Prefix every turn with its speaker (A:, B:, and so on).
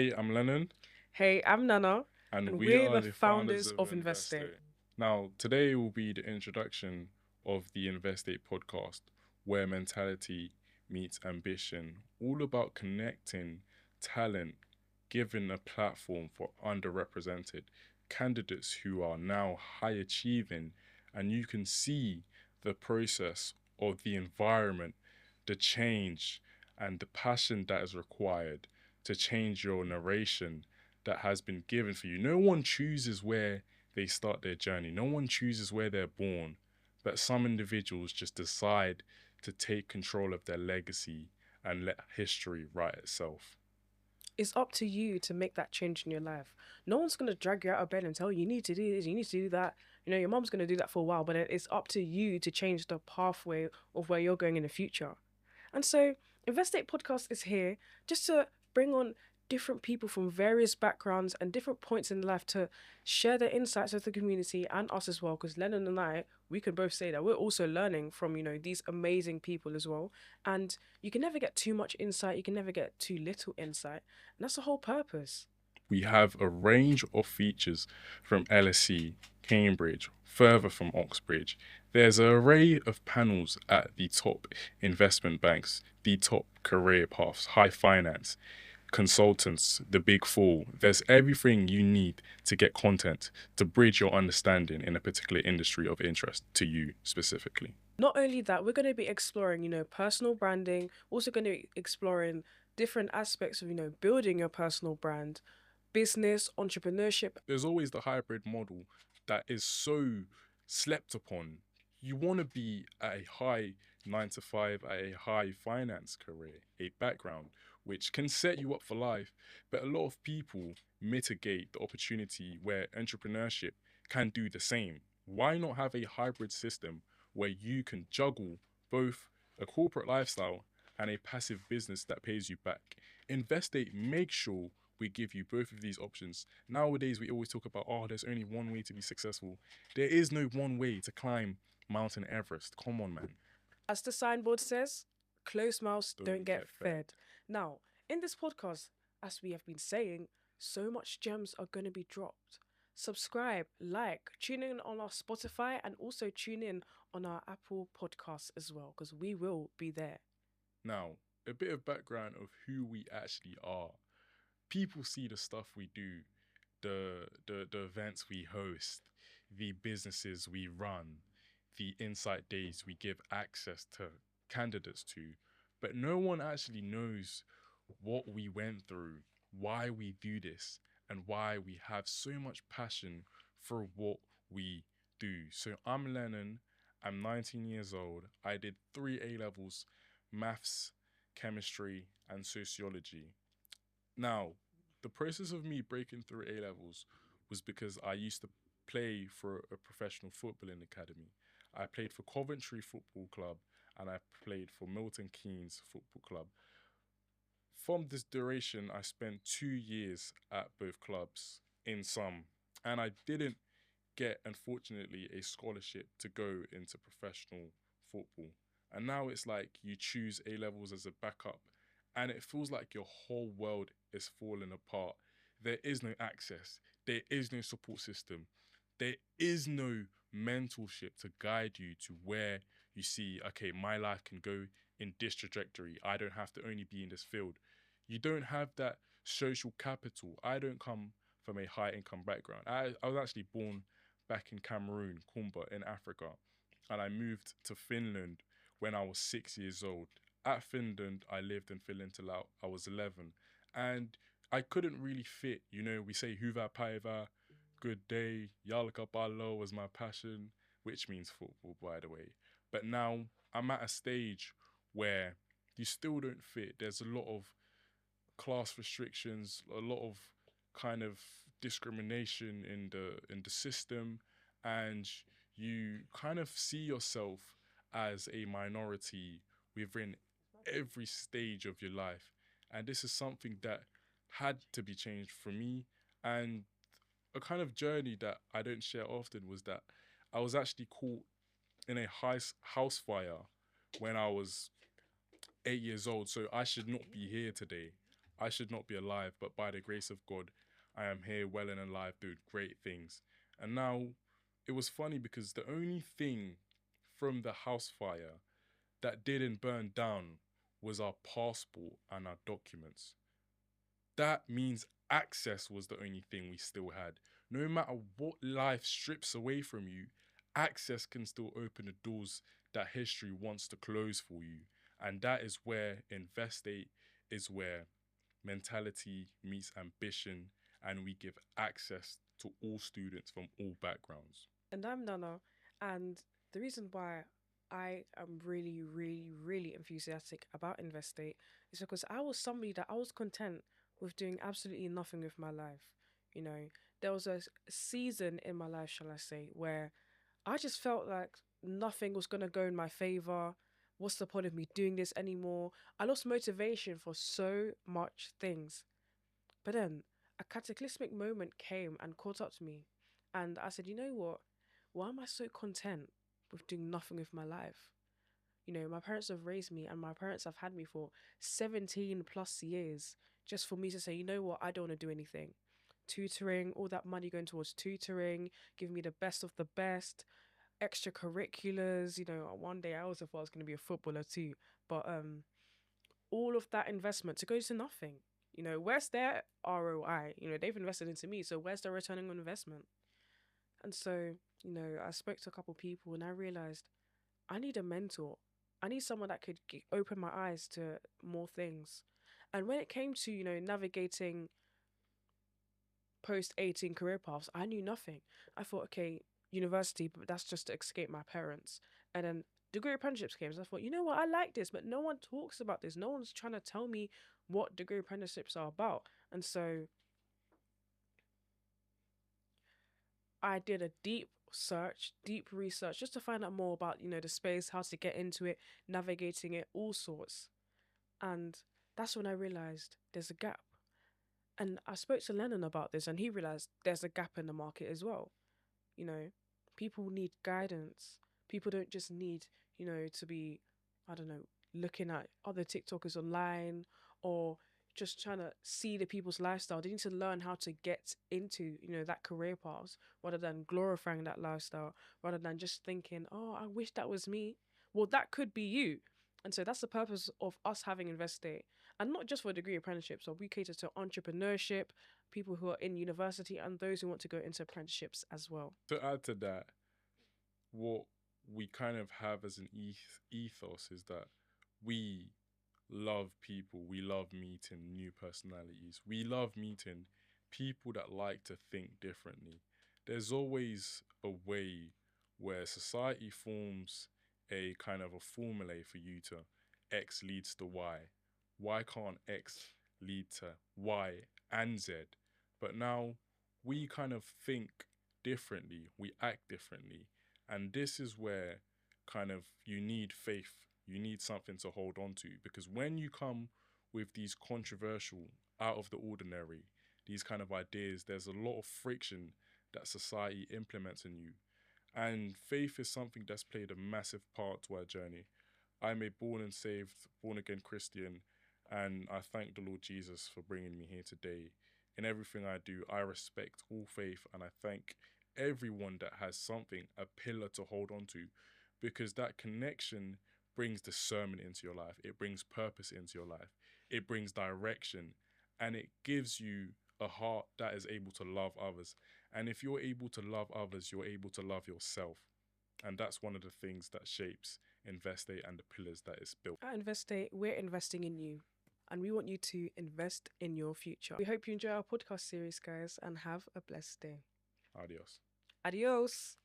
A: Hey, I'm Lenon,
B: Hey, I'm Nana,
A: and
B: and
A: we
B: we're
A: are
B: the
A: the founders
B: founders
A: of
B: of Investate.
A: Investate. Now, today will be the introduction of the Investate podcast, where mentality meets ambition, all about connecting talent, giving a platform for underrepresented candidates who are now high achieving, and you can see the process of the environment, the change, and the passion that is required to change your narration that has been given for you. No one chooses where they start their journey, no one chooses where they're born, but some individuals just decide to take control of their legacy and let history write itself.
B: It's up to you to make that change in your life. No one's going to drag you out of bed and tell you, you need to do this, you need to do that. Your mom's going to do that for a while, but it's up to you to change the pathway of where you're going in the future. And so, Investate Podcast is here just to bring on different people from various backgrounds and different points in life to share their insights with the community and us as well. Because Lennon and I, we can both say that we're also learning from, these amazing people as well. And you can never get too much insight, you can never get too little insight. And that's the whole purpose.
A: We have a range of features from LSE, Cambridge, further from Oxbridge. There's an array of panels at the top investment banks, the top career paths, high finance, consultants, the big four. There's everything you need to get content to bridge your understanding in a particular industry of interest to you specifically.
B: Not only that, we're going to be exploring, personal branding, also going to be exploring different aspects of, building your personal brand, business, entrepreneurship.
A: There's always the hybrid model that is so slept upon. You want to be at a high 9 to 5, at a high finance career, a background, which can set you up for life. But a lot of people mitigate the opportunity where entrepreneurship can do the same. Why not have a hybrid system where you can juggle both a corporate lifestyle and a passive business that pays you back? Investate makes sure we give you both of these options. Nowadays, we always talk about, oh, there's only one way to be successful. There is no one way to climb Mountain Everest. Come on, man.
B: As the signboard says, closed mouths don't
A: Don't
B: get
A: get fed.
B: fed. Now, in this podcast, as we have been saying, so much gems are going to be dropped. Subscribe, like, tune in on our Spotify, and also tune in on our Apple podcasts as well, because we will be there.
A: Now, a bit of background of who we actually are. People see the stuff we do, the events we host, the businesses we run, the insight days we give access to candidates to, but no one actually knows what we went through, why we do this, and why we have so much passion for what we do. So I'm Lennon, I'm 19 years old. I did 3 A levels, maths, chemistry, and sociology. Now, the process of me breaking through A levels was because I used to play for a professional footballing academy. I played for Coventry Football Club and I played for Milton Keynes Football Club. From this duration, I spent 2 years at both clubs in sum, and I didn't get, unfortunately, a scholarship to go into professional football. And now it's like you choose A levels as a backup, and it feels like your whole world is falling apart. There is no access, there is no support system, there is no mentorship to guide you to where you see, okay, my life can go in this trajectory. I don't have to only be in this field. You don't have that social capital. I don't come from a high income background. I was actually born back in Cameroon, Kumba, in Africa. And I moved to Finland when I was 6 years old. At Finland, I lived in Finland till I was 11. And I couldn't really fit, we say Hyvää päivää, good day, jalkapallo was my passion, which means football, by the way. But now I'm at a stage where you still don't fit. There's a lot of class restrictions, a lot of kind of discrimination in the system, and you kind of see yourself as a minority within every stage of your life. And this is something that had to be changed for me. And a kind of journey that I don't share often was that I was actually caught in a house fire when I was 8 years old. So I should not be here today. I should not be alive, but by the grace of God, I am here well and alive doing great things. And now it was funny because the only thing from the house fire that didn't burn down was our passport and our documents. That means access was the only thing we still had. No matter what life strips away from you, access can still open the doors that history wants to close for you. And that is where Investate is where mentality meets ambition, and we give access to all students from all backgrounds.
B: And I'm Nana. And the reason why I am really, really, really enthusiastic about Investate is because I was somebody that I was content with doing absolutely nothing with my life. You know, there was a season in my life, shall I say, where I just felt like nothing was going to go in my favor. What's the point of me doing this anymore? I lost motivation for so much things. But then a cataclysmic moment came and caught up to me. And I said, you know what? Why am I so content with doing nothing with my life? You know, my parents have raised me and my parents have had me for 17 plus years just for me to say, you know what? I don't want to do anything. Tutoring, all that money going towards tutoring, giving me the best of the best, extracurriculars. You know, one day I also thought I was going to be a footballer too. But all of that investment to go to nothing. You know, where's their ROI? You know, they've invested into me, so where's the returning on investment? And so, you know, I spoke to a couple people and I realized I need a mentor. I need someone that could open my eyes to more things. And when it came to, you know, navigating post 18 career paths, I knew nothing. I thought, okay, university, but that's just to escape my parents. And then degree apprenticeships came. So I thought, you know what, I like this, but no one talks about this. No one's trying to tell me what degree apprenticeships are about. And so I did a deep search, deep research, just to find out more about, you know, the space, how to get into it, navigating it, all sorts. And that's when I realized there's a gap. And I spoke to Lenon about this, and he realized there's a gap in the market as well. You know, people need guidance. People don't just need, you know, to be, I don't know, looking at other TikTokers online or just trying to see the people's lifestyle. They need to learn how to get into, you know, that career path rather than glorifying that lifestyle, rather than just thinking, oh, I wish that was me. Well, that could be you. And so that's the purpose of us having Investate. And not just for degree apprenticeships, so we cater to entrepreneurship, people who are in university, and those who want to go into apprenticeships as well.
A: To add to that, what we kind of have as an ethos is that we love people, we love meeting new personalities, we love meeting people that like to think differently. There's always a way where society forms a kind of a formulae for you to X leads to Y. Why can't X lead to Y and Z? But now we kind of think differently, we act differently. And this is where kind of you need faith, you need something to hold on to. Because when you come with these controversial, out of the ordinary, these kind of ideas, there's a lot of friction that society implements in you. And faith is something that's played a massive part to our journey. I'm a born and saved, born again Christian, and I thank the Lord Jesus for bringing me here today. In everything I do, I respect all faith, and I thank everyone that has something, a pillar to hold on to, because that connection brings discernment into your life. It brings purpose into your life. It brings direction, and it gives you a heart that is able to love others. And if you're able to love others, you're able to love yourself. And that's one of the things that shapes Investate and the pillars that it's built.
B: At Investate, we're investing in you and we want you to invest in your future. We hope you enjoy our podcast series, guys, and have a blessed day.
A: Adios.
B: Adios.